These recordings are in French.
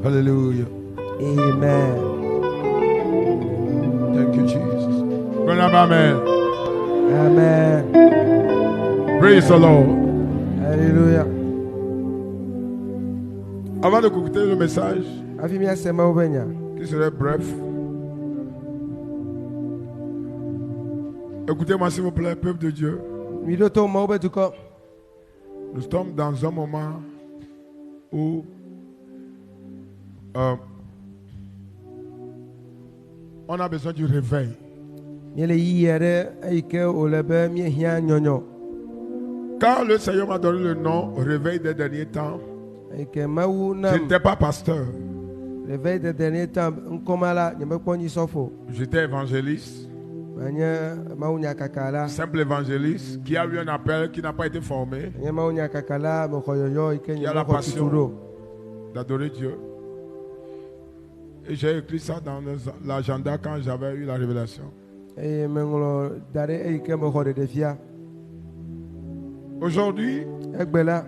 Hallelujah. Amen. Thank you, Jesus. Amen. Amen. Praise the Lord. Alléluia. Avant de écouter le message, Afimia sema ubenya. qui serait bref, écoutez-moi s'il vous plaît, peuple de Dieu. Midoto maube tuko. Nous sommes dans un moment où on a besoin du réveil. Nyele yiyere aike olebe miehia nyonyo. Quand le Seigneur m'a donné le nom réveil des derniers temps, Aike mawu je nam. n'étais pas pasteur, Réveil des derniers temps nkomala nyemekwo ni sofo. j'étais évangéliste, Anya mawu nyakakala. simple évangéliste qui a eu un appel, qui n'a pas été formé, Anya mawu nyakakala mokoyoyo ike qui a la nyemekwo passion tuturo. d'adorer Dieu. Et j'ai écrit ça dans l'agenda quand j'avais eu la révélation. E menglo dare aike moko de defia. Aujourd'hui, Egbela.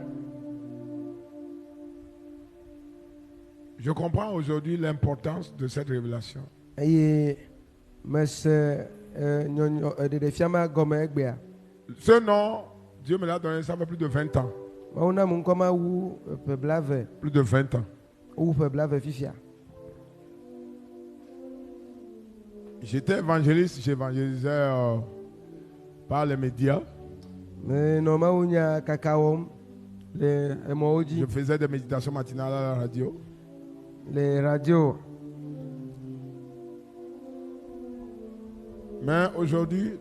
je comprends aujourd'hui l'importance de cette révélation. Aye mese nyonyo de defia ma gome egbea. Ce nom, Dieu me l'a donné, ça fait plus de 20 ans. Mauna munkoma wu peblave. Plus de 20 ans. Wu peblave fifia. J'étais évangéliste, j'évangélisais par les médias. Mais normalement, il y a cacao, les Je emojis, faisais des méditations matinales à la radio. les radios. Mais aujourd'hui,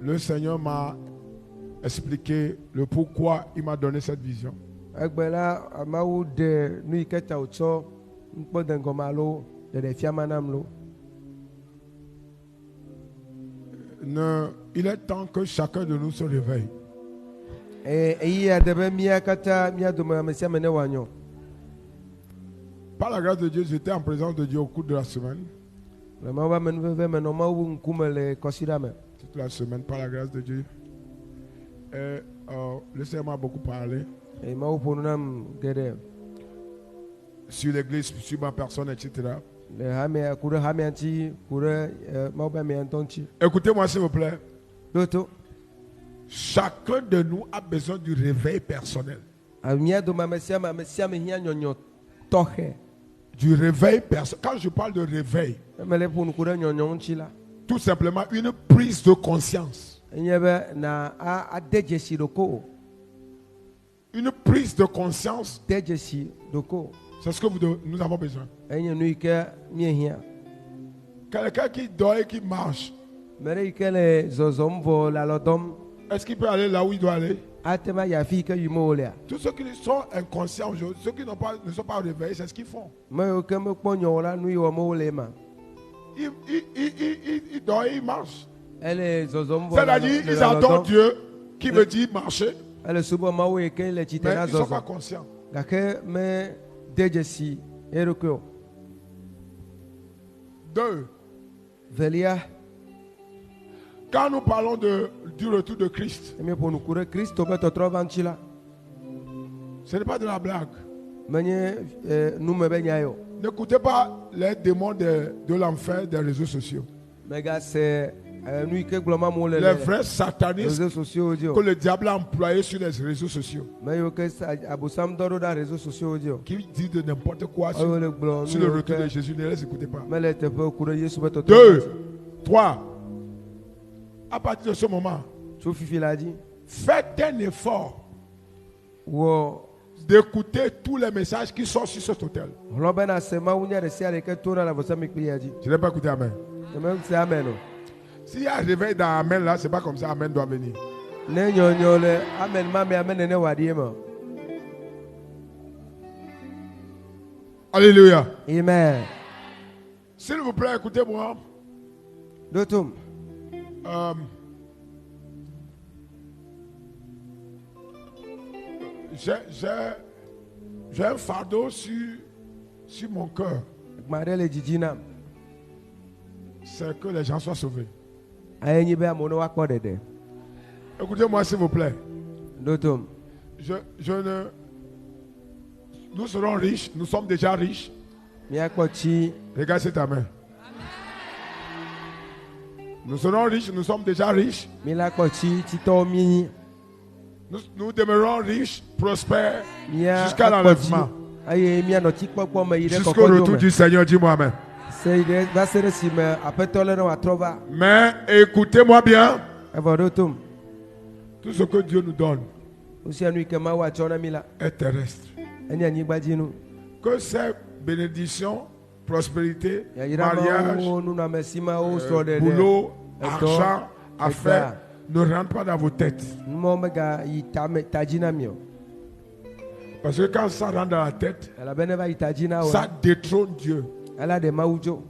le Seigneur m'a expliqué le pourquoi il m'a donné cette vision. Egbela amawu de nu iketa otso nkpo dengomalo de defia manamlo. Il est temps que chacun de nous se réveille. Eyi adebe mia kata mia doma mesia mene wanyo. Par la grâce de Dieu, j'étais en présence de Dieu au cours de la semaine. Le mawa menveve menomawu nkume le kosidame. Toute la semaine, par la grâce de Dieu. Et le Seigneur m'a beaucoup parlé E mawu ponunam gede. sur l'église, sur ma personne, etc. Le hame kure hame anti kure mawu ba me antonchi. Écoutez-moi s'il vous plaît. Doto. Chacun de nous a besoin du réveil personnel. Amia doma mesia me hia nyonyo tohe. Du réveil personnel. Quand je parle de réveil, Mele ponu kure nyonyo nchila. tout simplement une prise de conscience. Nyebe na adejesi doko. Une prise de conscience, Dejesi doko. c'est ce que nous avons besoin. Enye nuike miehia. Quelqu'un qui dort et qui marche, Mere ikele zozomvo la lodom. est-ce qu'il peut aller là où il doit aller? Atema ya fi ke yumolia. Tous ceux qui sont inconscients aujourd'hui, ceux qui ne sont pas réveillés, c'est ce qu'ils font. Me ke me ponyo la nu yo molema. Ils dorment et ils marchent. Elle zozomvo. C'est-à-dire, ils adorent Dieu qui veut dire marcher, Elle subo mawe ke le mais chitena ils ne sont pas zozo. conscients. Gake me dejesi erukyo. 2. Velia Quand nous parlons du retour de Christ, me ponu kure Kristo be totrova nchila. ce n'est pas de la blague. Menye nume be nyayo. N'écoutez pas les démons de l'enfer des réseaux sociaux. Mega se nu yi ke gblɔm amewo le les vrais satanistes réseaux sociaux dzi que o. le diable a employés sur les réseaux sociaux, Me yiwo ke abosam dɔ ɖo ɖe réseaux sociaux dzi o. qui disent de n'importe quoi Ayiwo le gblɔ sur nu le yiwo retour de ke Jésus. Ne les écoutez pas. mele teƒe ku ɖe Yesu be tɔtɔ. 2, 3. À partir de ce moment, Tso fifi la dzi. faites un effort Wɔ d'écouter tous les messages qui sont sur cet hôtel. hlɔ bena se Mawu nya ɖe sia ɖe ke to ɖe le vɔsamikpli ya dzi. Je n'ai pas écouté Amen. Eme se amen o. S'il y a un réveil dans Amen là, c'est pas comme ça Amen doit venir. Ne nyɔnyɔ le amen ma me amen nene wɔ aɖie me. Alléluia. Amen. S'il vous plaît, écoutez-moi. Ɖo tom. J'ai un fardeau sur mon cœur. Gba ɖe le dzidzi nam. C'est que les gens soient sauvés. Aye nyi be amewo ne woakpɔ ɖeɖe. Écoutez-moi s'il vous plaît. Ɖo tom. Nous serons riches, nous sommes déjà riches. Míakpɔ tsi. Regarde cette main. Nous serons riches, nous sommes déjà riches. Míla kpɔ tsi titɔwo mí. Nous demeurons riches, prospères, Mía jusqu'à l'enlèvement. Eye míanɔ tsikpɔkpɔ me yi ɖe Jusqu'au kɔkɔdo retour me. du Seigneur, dis-moi Amen. Se yi ɖe va se ɖe si me aƒetɔ lé ne wòatrɔ va. Mais écoutez-moi bien, Evɔ ɖo tom. tout ce que Dieu nous donne Nu sia nu yi ke Mawu atsɔ na mí la, est terrestre. enye anyigbadzinu. Que ces bénédictions, prospérité, Yayra mariage, mawo, nunɔamesimawo, srɔ̃ɖeɖe, boulot, Edo, argent, affaires, Eda. ne rentrent pas dans vos têtes. numɔwo mega yi ta dzi na mi o. Parce que quand ça rentre dans la tête, Elabena va yi ta dzi na ça wo. détrône Dieu. Ela ɖe Mawu dzo.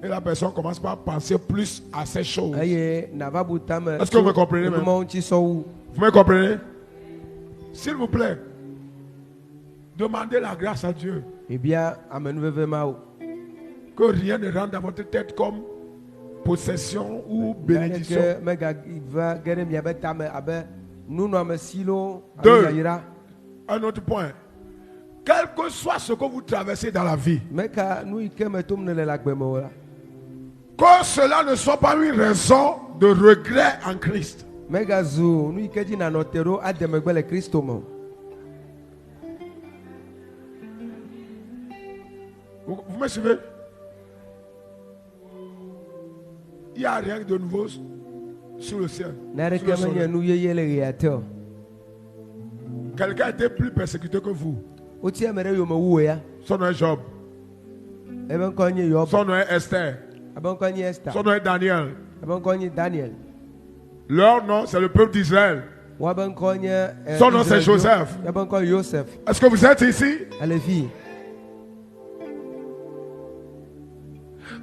Et la personne commence par penser plus à ces choses. Eye nava bu tame. Est-ce que vous me comprenez même? Numɔwo ŋuti sɔ wu. Vous me comprenez? S'il vous plaît, demandez la grâce à Dieu. Ebia amenuveve Mawu. Que rien ne rentre dans votre tête comme possession ou bénédiction. Ke mega va ge ɖe miabe tame abe nunɔamesiwo alo Deux. yayra. Un autre point. Quel que soit ce que vous traversez dans la vie, Meka nu yi ke me tom ne le la gbe me o la. que cela ne soit pas une raison de regret en Christ. Mega zu nu yi ke dzi nanɔ te ɖo ade megbe le Kristo me o. Vous me suivez? Il n'y a rien de nouveau sur le ciel. Na sur le ɖeke menye soleil. nu yeye le ɣea te o. Quelqu'un était plus persécuté que vous. Wotsi ame ɖe yome wu ya. Son nom est Job. Ebe ŋkɔ nye Yob. Son nom est Esther. Ebe ŋkɔ nye Esther. Son nom est Daniel. Ebe ŋkɔ nye Daniel. Leur nom, c'est le peuple d'Israël. Woabe ŋkɔ nye Son nom, c'est Israel. Joseph. Ebe ŋkɔ Yosef. Est-ce que vous êtes ici? Ele fi.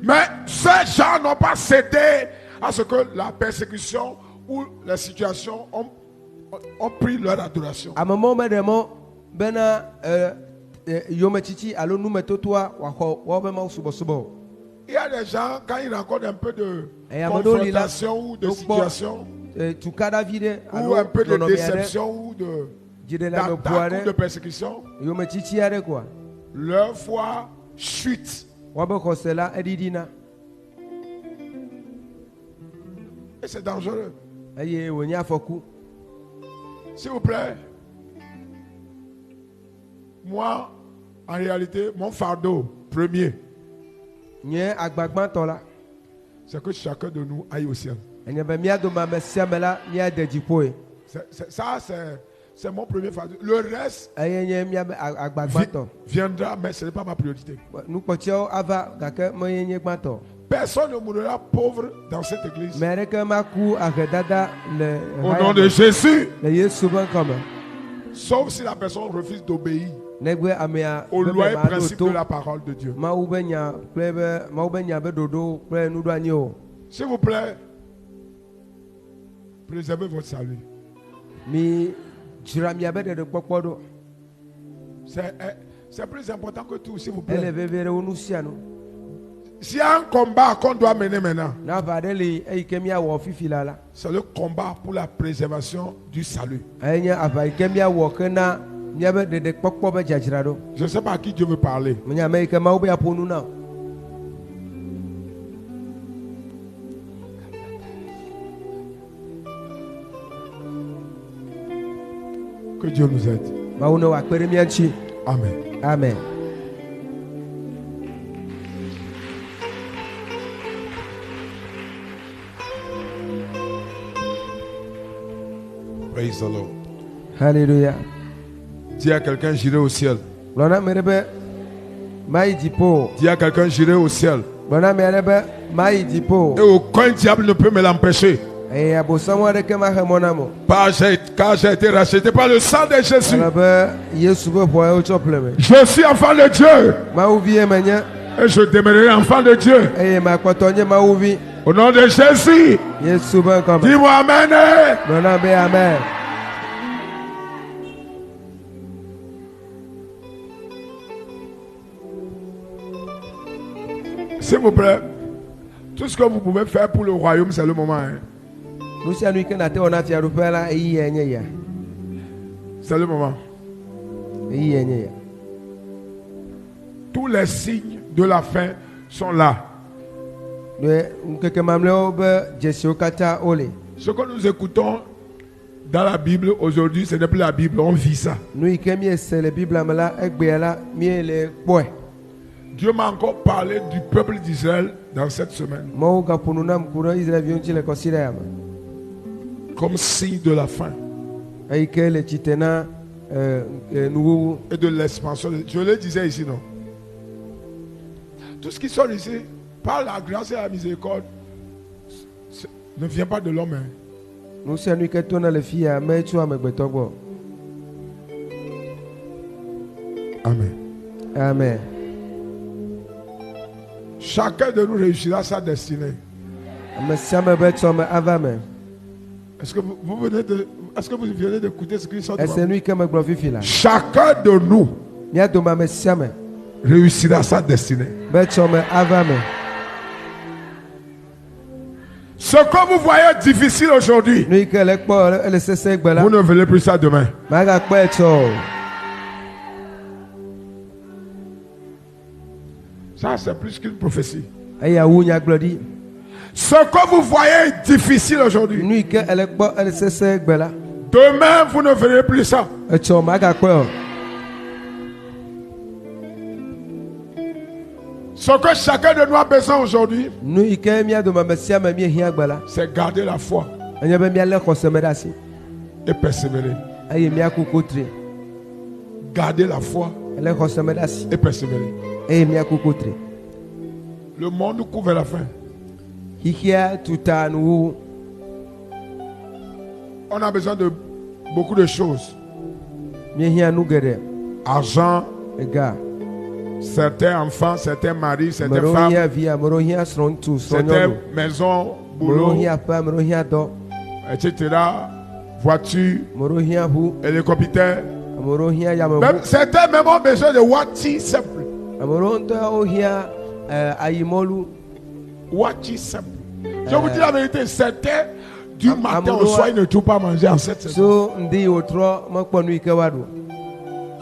Mais ces gens n'ont pas cédé à ce que la persécution ou la situation ont pris leur adoration. Ame mɔwo me ɖe mɔ bena yometsitsi alo numetotoa woaxɔ woabe Mawu subɔsubɔ o. Il y a des gens, quand ils rencontrent un peu de Et ameɖewo li la, confrontation ou de wokpɔ, situation, tukaɖavi ɖe ou un peu de nɔnɔmia ɖe, déception ou dziɖeleameƒo d'attaque ou de aɖe, persécution, yometsitsi aɖe koa, leur foi chute. woabe xɔse la eɖiɖina Et c'est dangereux. eye wònye afɔku. S'il vous plaît, moi, en réalité, mon fardeau premier, Nye agbagbãtɔ la, c'est que chacun de nous aille au ciel. enye be mía dome ame sia ame la míade dziƒoe. C'est mon premier fardeau. Le reste Eye nye míabe agbagbãtɔ. viendra, mais ce n'est pas ma priorité. Nukpɔtiawo ava gake meye nye gbãtɔ. Personne ne mourra pauvre dans cette église. Me aɖeke maku ahedada le Au nom de Jésus. le Yesu be ŋkɔme. Sauf si la personne refuse d'obéir Negbe amea aux be lois et maɖo principes to de la parole de Dieu. Mawu be nya kple be Mawu be nya be ɖoɖo kple nuɖoanyi o. S'il vous plaît, préservez votre salut. Mi dzra miabe ɖeɖekpɔkpɔ ɖo. C'est plus important que tout, s'il vous Ele plaît. veve ɖe wo nu sia nu. S'il y a un combat qu'on doit mener maintenant, N'ava ɖe li eyi ke míawɔ fifi la, c'est le combat pour la préservation du salut. enye ava yi ke míawɔ ke na míabe ɖeɖekpɔkpɔ be dzadzraɖo. Je ne sais pas à qui Dieu veut parler. Menye ame yi ke Mawu be yeaƒo nu na o. Que Dieu nous aide. mawu ne wòakpe ɖe mía ŋuti. Amen. Amen. Praise the Lord. Hallelujah. Dis à quelqu'un, j'irai au ciel. Gblɔ na ame ɖe be mayi dziƒo. Dis à quelqu'un, j'irai au ciel. Gblɔ na ame aɖe be mayi dziƒo. Et aucun diable ne peut me l'empêcher. Eye abosam aɖeke maxe mɔ nam o. Car j'ai été racheté par le sang de Jésus. Alabe Yesu be ʋua wotsɔ ƒle me. Je suis enfant de Dieu. Mawuvie menye Et je demeurerai enfant de Dieu. eye makpɔtɔ nye mawuvi. Au nom de Jésus. Yesu be ŋkɔ me. Dis-moi Amen. Gblɔ na be amen. S'il vous plaît, tout ce que vous pouvez faire pour le royaume, c'est le moment. Hein. Nu sia nu yi ke nate wɔ na fiaɖuƒe la eyiye nye ya. C'est le moment. Eyiye nye ya. Tous les signes de la fin sont là. Ne ŋkeke mamlɛwo be dzesiwo katã wole. Ce que nous écoutons dans la Bible aujourd'hui, ce n'est plus la Bible, on vit ça. Nu yi ke miese le Biblia me la egbea la miele kpɔe. Dieu m'a encore parlé du peuple d'Israël dans cette semaine. Mawu gaƒo nu nam ku ɖe Israelviwo ŋuti le kɔsiɖa ya me. Comme signe de la fin Eyi ke le tsitre na nuwuwu. et de l'expansion. Je le disais ici, non? Tout ce qui sort ici, par la grâce et la miséricorde, ne vient pas de l'homme. Hein. Nu sia nu yi ke tona le fi ya metso amegbetɔ gbɔ. Amen. Amen. Chacun de nous réussira sa destinée. Ame sia ame be tsɔme ava me. Est-ce que vous venez d'écouter ce qui sort de Ese ma nu yi ke megblɔ fifi la. Chacun de nous Mía dome ame sia ame réussira sa destinée. be tsɔme ava me. Ce que vous voyez difficile aujourd'hui, Nu yi ke le kpɔ ele sesẽ gbe la. vous ne verrez plus ça demain. Magakpɔe tsɔ o. Ça, c'est plus qu'une prophétie. Eya wu nyagblɔɖi. Ce que vous voyez difficile aujourd'hui, Nu yi ke ele kpɔ ele sesẽ gbe la. demain, vous ne verrez plus ça. Etsɔ magakpɔe o. Ce que chacun de nous a besoin aujourd'hui, Nu yi ke mía dome ame sia ame míehiã gbe la. c'est garder la foi Enye be míalé xɔse me ɖe asi et persévérer. eye míaku kotre. Garder la foi Ele xɔse me ɖe asi et persévérer. eye míaku kotre. Le monde couvre la fin. Xixia tuta nuwuwu. On a besoin de beaucoup de choses. Míehiã nu geɖe. Argent, Ega. certains enfants, certains maris, Ame certaines ɖewo femmes, hiã vi, ame ɖewo hiã srɔ̃ŋutsu, certaines srɔ̃nyɔnu. maisons, Ame ɖewo boulot, hiã aƒe, ame ɖewo hiã dɔ. etc. Voitures, Ame ɖewo hiã ʋu, hélicoptères. ame ɖewo hiã yameʋu. Même, certains même ont besoin de voitures simples. Ame ɖewo ŋutɔ wo hiã ayimɔlu. Voitures simples. Je vous dis la vérité, certains du Am- matin au amoureux, soir, ils ne trouvent pas à manger en cette saison. So ŋdi yi wòtrɔ mekpɔ nu yi ke woaɖu.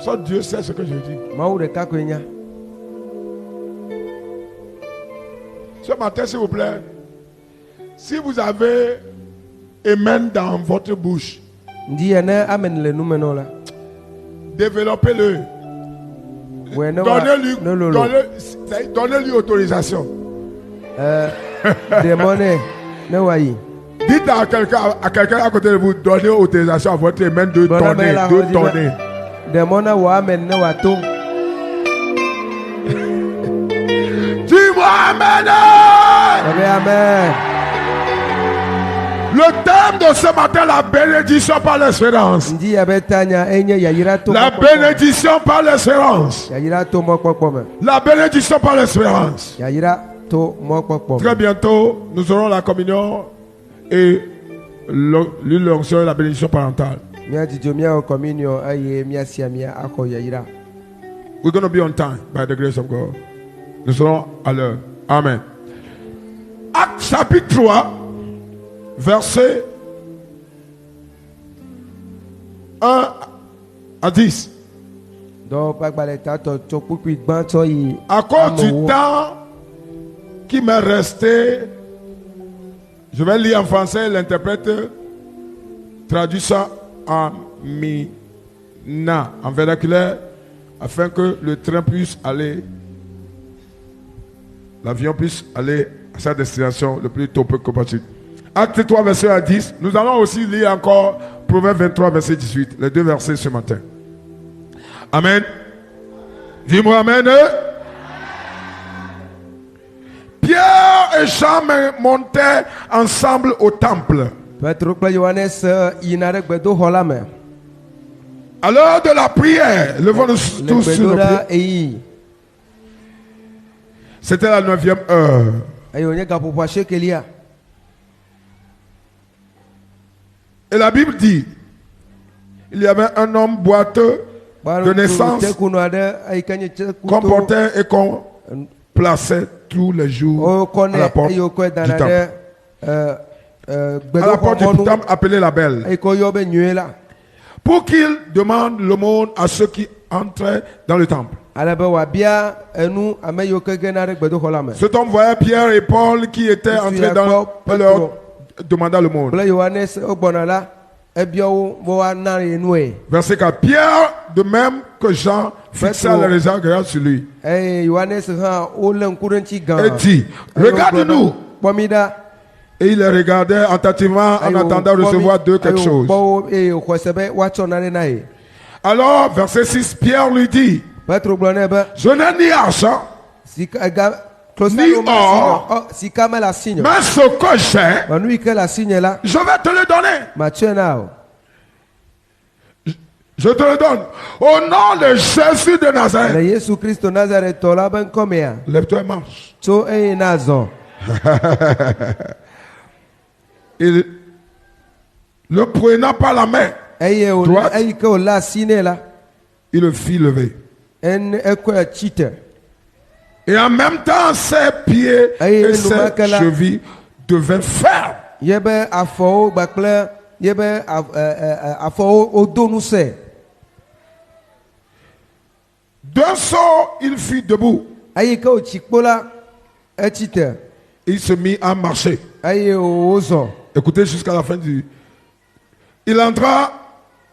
Ça, Dieu sait ce que je dis. Mawu ɖeka koe nya. Ce matin, s'il vous plaît, si vous avez amen dans votre bouche, Ŋdi ya ne ame le nume nɔ la. développez-le. Wòe ne wa Donnez-lui ne lolo. donnez-lui autorisation. Demɔ nɛ ne wayi. Dites à quelqu'un à côté de vous, donnez autorisation à votre amen de Bon, donner, amen, la de redis- donner. Demɔ ne wɔ ame ne wòato. Dis-moi amen. Abe amen. Le thème de ce matin, la bénédiction par l'espérance. Ŋdi ya be tanya enye yayira to. La bénédiction par l'espérance. Yayira to mɔkpɔkpɔ me. La bénédiction par l'espérance. Yayira to mɔkpɔkpɔ me. Très bientôt, nous aurons la communion et l'onction et la bénédiction parentale. Mía dzidzo míawɔ communion eye míasia mía axɔ yayira. We're going to be on time by the grace of God. Nous serons à l'heure. Amen. Acte chapitre 3, verset 1 à 10. Donc kpakpalẽ tatɔ tso kpukpui gbãtɔ yi. À cause du amewo. temps qui m'est resté, je vais lire en français, l'interprète traduit ça en Na en vernaculaire, afin que le train puisse aller, l'avion puisse aller à sa destination le plus tôt que possible. Acte 3, verset 1 à 10. Nous allons aussi lire encore Proverbe 23, verset 18. Les deux versets ce matin. Amen. Dis-moi Amen. Pierre et Jean montaient ensemble au temple. À l'heure de la prière, levons-nous tous sur nos pieds. C'était la 9e heure. Et la Bible dit, il y avait un homme boiteux de naissance qu'on portait et qu'on plaçait tous les jours à la porte du temple. À la porte du temple appelé la Belle. Pour qu'il demande l'aumône à ceux qui entraient dans le temple. Cet homme voyait Pierre et Paul qui étaient entrés dans et leur demanda l'aumône. Verset 4. Pierre, de même que Jean, fixa les regards sur lui. Et dit, regarde-nous. Et il les regardait attentivement en attendant de recevoir d'eux quelque chose. Alors, verset 6, Pierre lui dit, je n'ai ni argent, ni or, mais ce que j'ai, je vais te le donner. Je te le donne. Au nom de Jésus de Nazareth. Lève-toi et marche. Il le prenant par la main droite, il le fit lever. Et en même temps, ses pieds et ses chevilles devinrent fermes. D'un saut, il fut debout. Il se mit à marcher. Écoutez jusqu'à la fin du... Il entra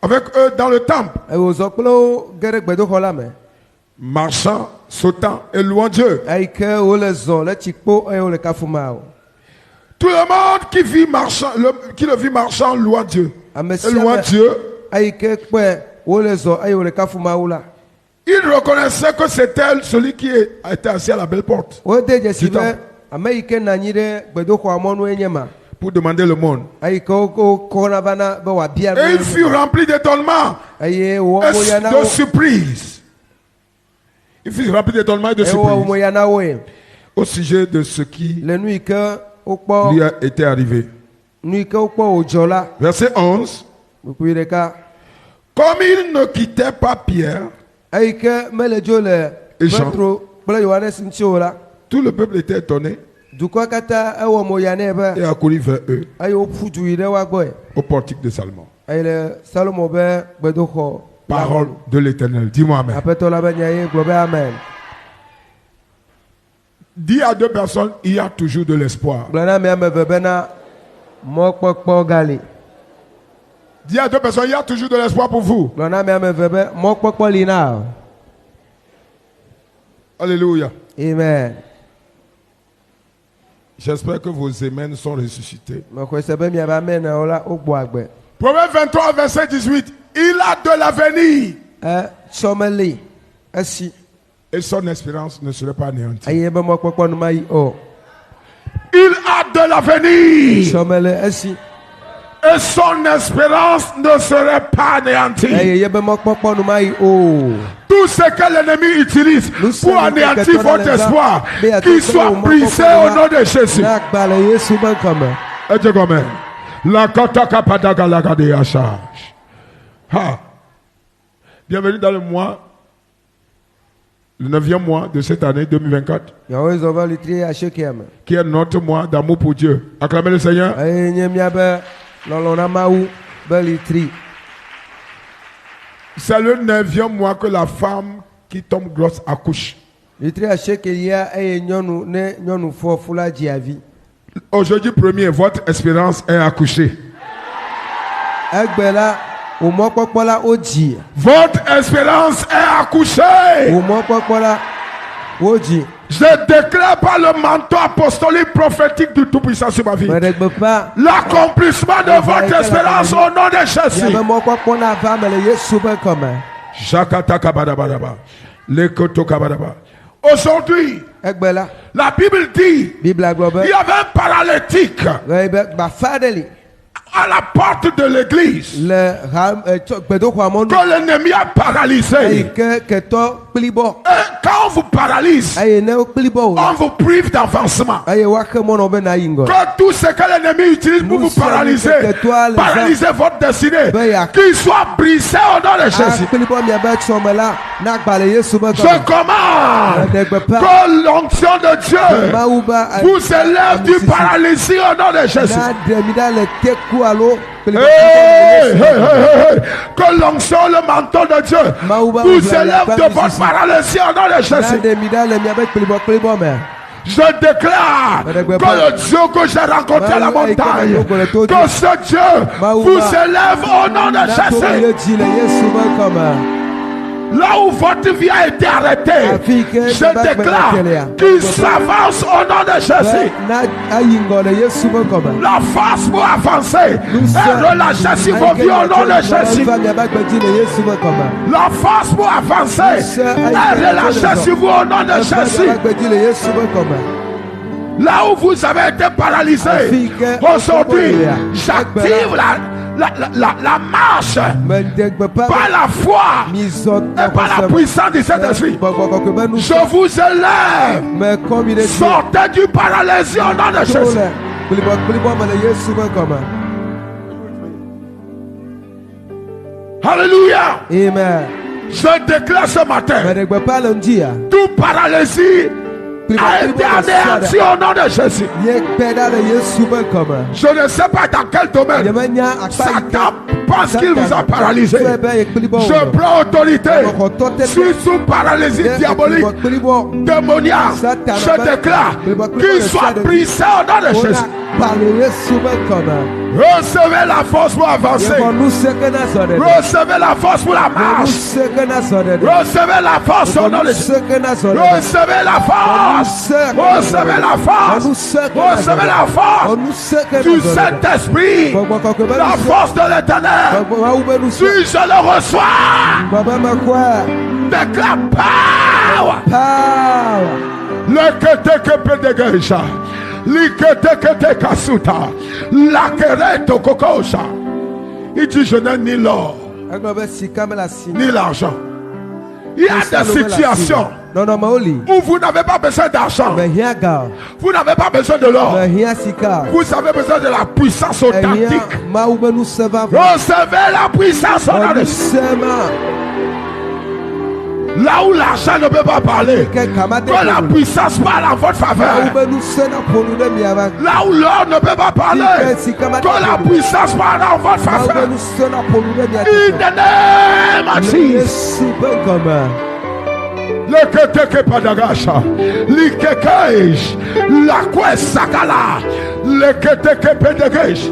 avec eux dans le temple. Marchant, sautant et louant Dieu. Tout le monde qui le vit marchant louant Dieu. Et louant Dieu. Il reconnaissait que c'était celui qui était assis à la belle porte du temple. Pour demander le monde. Et il fut rempli d'étonnement et de surprise. Il fut rempli d'étonnement et de surprise au sujet de ce qui lui a été arrivé. Verset 11. Comme il ne quittait pas Pierre et Jean, tout le peuple était étonné et a couru vers eux au portique de Salomon. Parole de l'Éternel. Dis-moi Amen. Dis à deux personnes, il y a toujours de l'espoir. Dis à deux personnes, il y a toujours de l'espoir pour vous. Alléluia. Amen. J'espère que vos amens sont ressuscités. Proverbe Proverbe 23, verset 18. Il a de l'avenir. Et son espérance ne serait pas anéantie. Il a de l'avenir. Et son espérance ne serait pas anéantie. Tout ce que l'ennemi utilise pour anéantir votre espoir, qu'il soit brisé au nom de Jésus. Et Dieu comme la kotaka padaga la gade à charge. Bienvenue dans le mois, le 9e mois de cette année 2024, qui est notre mois d'amour pour Dieu. Acclamez le Seigneur. C'est le 9e mois que la femme qui tombe grosse accouche. Aujourd'hui 1er, votre espérance est accouchée. Votre espérance est accouchée. Je déclare par le manteau apostolique prophétique du Tout-Puissant sur ma vie l'accomplissement de votre espérance au nom de Jésus. Aujourd'hui, la Bible dit il y avait un paralytique à la porte de l'église que l'ennemi a paralysé. Et quand on vous paralyse, on vous prive d'avancement. Que tout ce que l'ennemi utilise pour vous paralyser, paralyser votre destinée, qu'il soit brisé au nom de Jésus. Je commande que l'onction de Dieu vous élève du paralysie au nom de Jésus. Que l'onction, le manteau de Dieu vous élève de votre paralysie au nom de Jésus. Je déclare que le Dieu que j'ai rencontré à la montagne, que ce Dieu vous élève au nom de Jésus. Là où votre vie a été arrêtée, je déclare qu'il s'avance au nom de Jésus. La force pour avancer est relâchée sur vos vies au nom de Jésus. La force pour avancer est relâchée sur vous au nom de Jésus. Là où vous avez été paralysé, aujourd'hui, j'active la marche par la foi et par la puissance du Saint-Esprit. Je vous élève. Sortez du paralysie au nom de Jésus. Alléluia. Amen. Je déclare ce matin tout paralysie a été anéanti au nom de Jésus. Je ne sais pas dans quel domaine Satan pense qu'il vous a paralysé. Je prends autorité sur toute paralysie diabolique, démoniaque. Je déclare qu'il soit brisé au nom de Jésus. Recevez la force pour avancer. Recevez la force pour la marche. Recevez la force au nom de Jésus. Recevez la force. Recevez la force. Recevez la force du Saint-Esprit. La force de l'Éternel. Si je le reçois, déclare power. Le que te dégage. Likete kasuta, lakereto kokosha. Il dit je n'ai ni l'or ni l'argent. Il y a des situations où vous n'avez pas besoin d'argent, vous n'avez pas besoin de l'or, vous avez besoin de la puissance authentique. Recevez la puissance authentique. Là où l'argent ne peut pas parler, que la puissance parle en votre faveur. Là où l'or ne peut pas parler, que la puissance parle en votre faveur. In the name of Jesus. Le keteke padagasha, likekej, la kwesakala, le keteke pedegesh.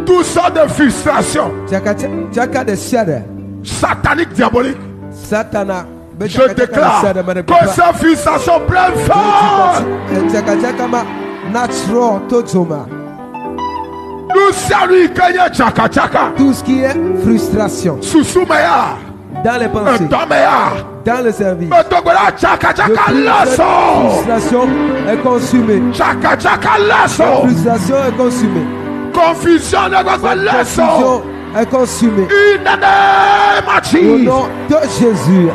Tout ça de frustration satanique, diabolique. Je déclare que sa frustration prenne force. Nous saluons tout ce qui est frustration dans les pensées, dans le service. La frustration est consumée. La frustration est consumée. Confusion est consumée. Au nom de Jésus.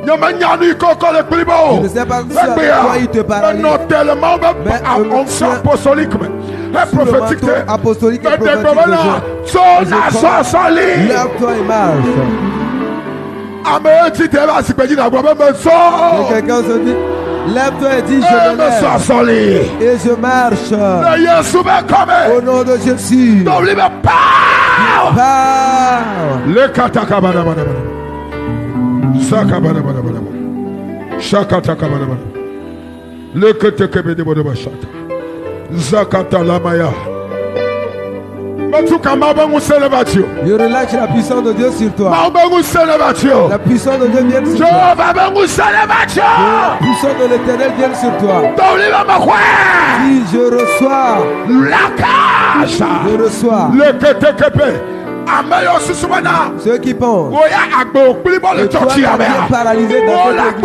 Je ne sais pas quoi il te paralyse. Non tellement onction apostolique et prophétique. Lève-toi et marche. Quelqu'un se dit, lève-toi et dis je me lève et je marche. Au nom de Jésus. Le katakabadabada. Sakabadabada. Shakatakabadabada. Le ketekebedebodobashata. Zakata lamaya. Je relâche la puissance de Dieu sur toi. La puissance de Dieu vient sur toi. La puissance de l'Éternel vient sur toi. Si je reçois, ceux qui pensent que toi tu es paralysé dans cette église,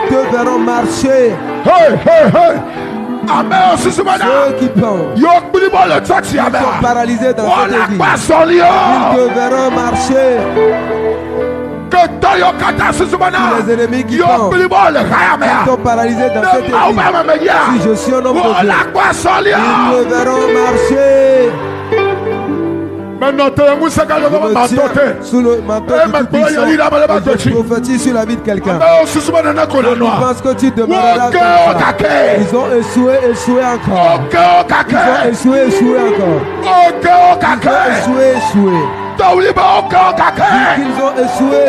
ils te verront marcher. Ceux qui pensent qu'ils sont paralysés dans cette église, ils te verront marcher. Tous les ennemis qui pensent qu'ils sont paralysés dans cette église, si je suis un homme de Dieu, ils me verront marcher. Maintenant, sous le manteau du Tout-Puissant, je prophétise sur la vie de quelqu'un. Je pense que tu demeureras comme ça. Ils ont échoué encore. Ils ont échoué encore. Ils ont échoué. Ils ont échoué.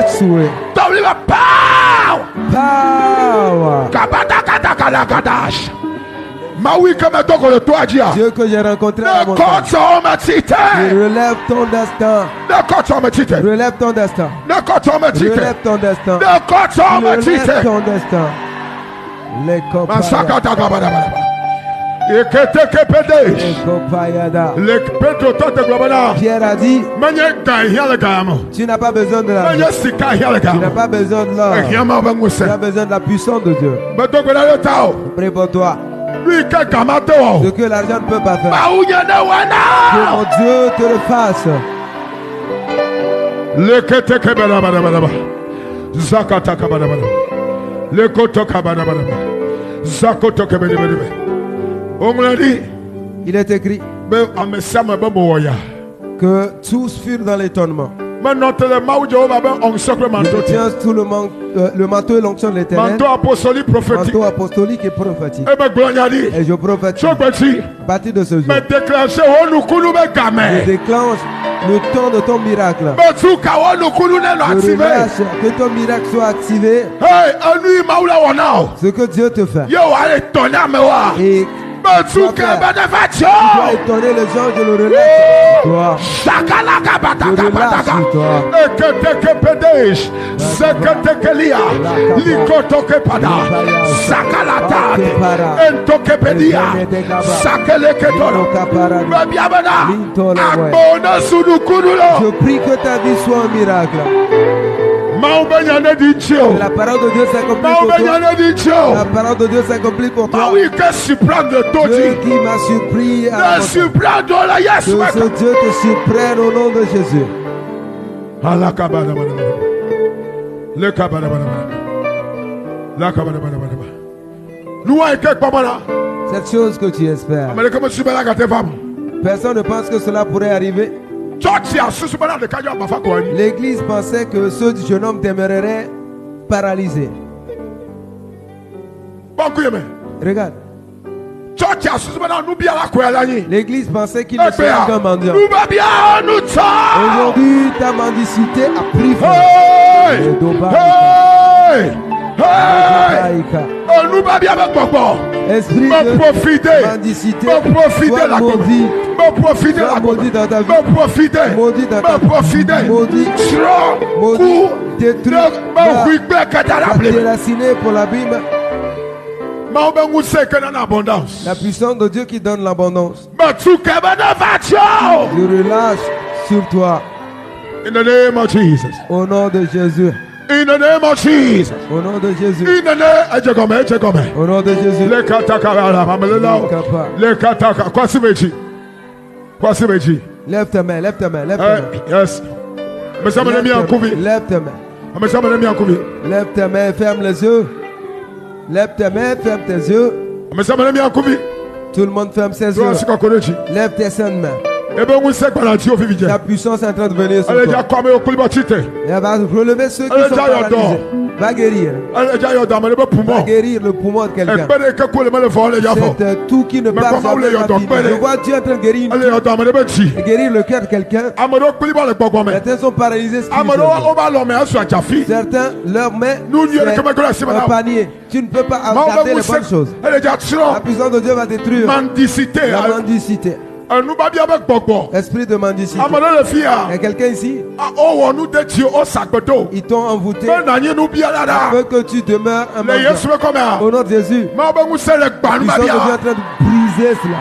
Dieu que j'ai rencontré à mon temps. Relève ton destin. Relève ton destin. Relève ton destin. Relève ton destin. Les Pierre a dit, tu n'as pas besoin de l'argent. Tu n'as pas besoin de l'or. Tu as besoin de la puissance de Dieu. Prépare-toi. Ce que l'argent ne peut pas faire, que mon Dieu te le fasse. Il est écrit que tous furent dans l'étonnement. Maintenant, Je tiens tout le manteau et l'onction de l'Éternel, manteau apostolique et prophétique. Et je prophétise à partir de ce jour. Je déclenche le temps de ton miracle. Je relâche que ton miracle soit activé. Ce que Dieu te fait. Et tu dois étonner les gens, je le relâche sur toi. Je relâche sur toi. Je prie que ta vie soit un miracle. La parole de Dieu s'accomplit pour toi. La parole de Dieu s'accomplit pour toi. Dieu qui m'a surpris à que ce Dieu te surprenne au nom de Jésus. Cette chose que tu espères, personne ne pense que cela pourrait arriver. L'église pensait que ce jeune homme demeurerait paralysé. Regarde. L'église pensait qu'il ne serait qu'un mendiant. Aujourd'hui, ta mendicité a pris fin. Esprit de mendicité, sois maudit. Sois maudit dans ta vie. Maudit dans ta vie. Maudit, détruit, déraciné pour l'abîme. La puissance de Dieu qui donne l'abondance. Je relâche sur toi. In the name of Jesus. Au nom de Jésus. In the name of Jesus. Au nom de Jésus. In the name Au nom de Jésus. Lève tes mains, lève tes mains, lève tes mains. Yes. Lève tes mains. Lève tes mains, ferme les yeux. Lève tes mains, ferme tes yeux. Tout le monde ferme ses yeux. Lève tes saintes mains. La puissance est en train de venir sur toi. Elle va relever ceux qui sont paralysés. Va guérir. Va guérir le poumon de quelqu'un. C'est tout qui ne passe jamais rapidement. Je vois Dieu en train de guérir guérir le cœur de quelqu'un. Certains sont paralysés spirituellement. Certains, leurs mains, c'est un panier. Tu ne peux pas garder les bonnes choses. La puissance de Dieu va détruire la mendicité. Esprit de mendicité. Il y a quelqu'un ici. Ils t'ont envoûté. Afin que tu demeures un mendiant. Au nom de Jésus. Ils sont devenus en train de briser cela.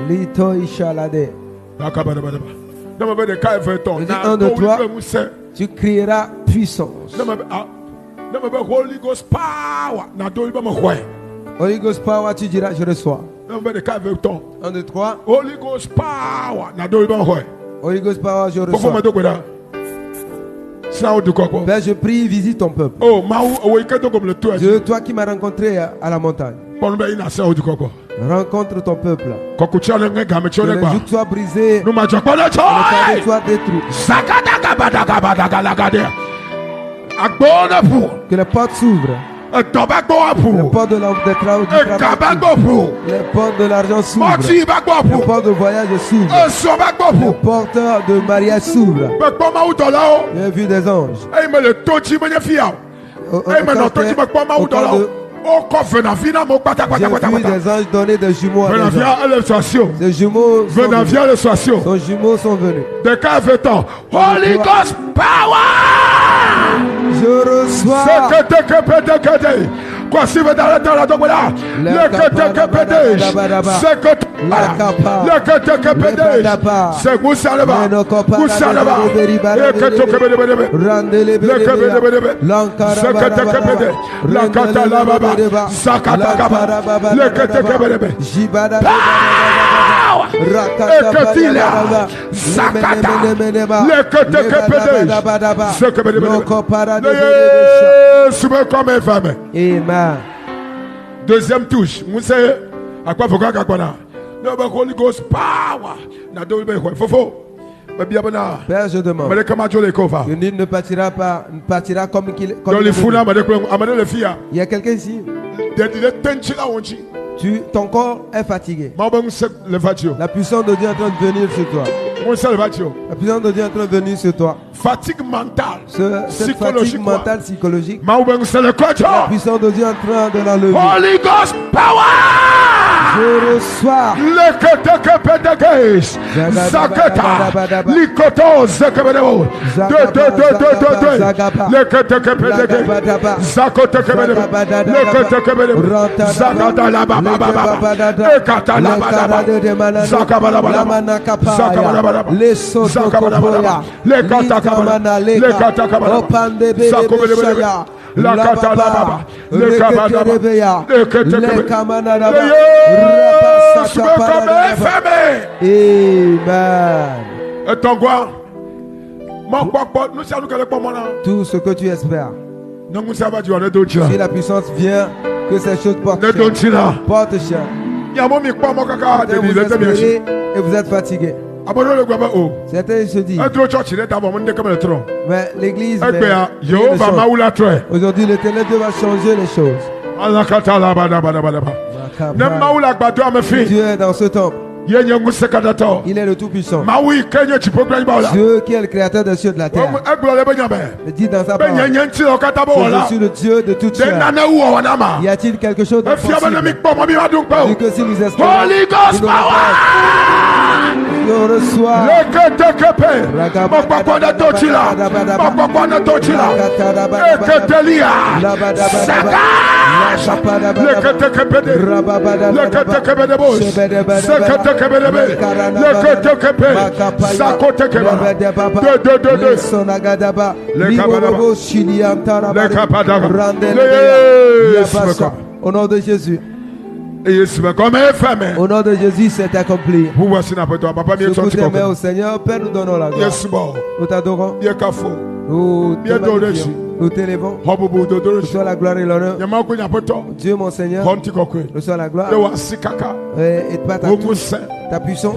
Lito Ishalade. Un de toi, tu crieras puissance. Holy Ghost power. Holy Ghost power, tu diras je reçois. Un de trois. Holy Ghost power. Holy Ghost power, je reçois. Père, je prie, visite ton peuple. Dieu, toi qui m'as rencontré à la montagne. Rencontre ton peuple. Que les jougs soient brisés. Que les paroles soient détruites. Que les portes s'ouvrent. Les portes de travail. Les portes de l'argent s'ouvrent. Les portes de voyage s'ouvrent. Les portes de mariage s'ouvrent. J'ai vu des anges. J'ai vu des anges donner des jumeaux à des gens. Ces jumeaux sont venus. Holy Ghost power. Je reçois. Amen. Deuxième touche. Holy Ghost power. Père, je demande que nul ne partira comme il est venu. Il y a quelqu'un ici. Ton corps est fatigué. La puissance de Dieu est en train de venir sur toi. La puissance de Dieu est en train de venir sur toi. Fatigue mentale, cette fatigue mentale, psychologique. La puissance de Dieu est en train de l'enlever. Holy Ghost power. Je reçois. Tout ce que tu espères. Si la puissance vient, que ces choses portent cher. Porte cher. Vous espérez et vous êtes fatigué. Certains se disent, mais l'église, aujourd'hui l'éternel Dieu va changer les choses. Dieu est dans ce temple. Il est le Tout-Puissant. Dieu qui est le créateur des cieux et de la terre. Il dit dans sa parole, je suis le Dieu de toute chair. Y a-t-il quelque chose d'impossible? Vu que si nous espérons, Holy Ghost power. je reçois. Au nom de Jésus. Au nom de Jésus, c'est accompli. Secoue tes mains au Seigneur. Père, nous donnons la gloire. Nous t'adorons. Nous te magnifions. Nous t'élevons. Reçois la gloire et l'honneur. Dieu mon Seigneur, reçois la gloire et ta puissance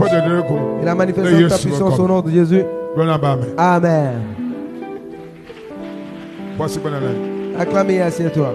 et la manifestation de ta puissance au nom de Jésus. Amen. Acclamez et assieds-toi.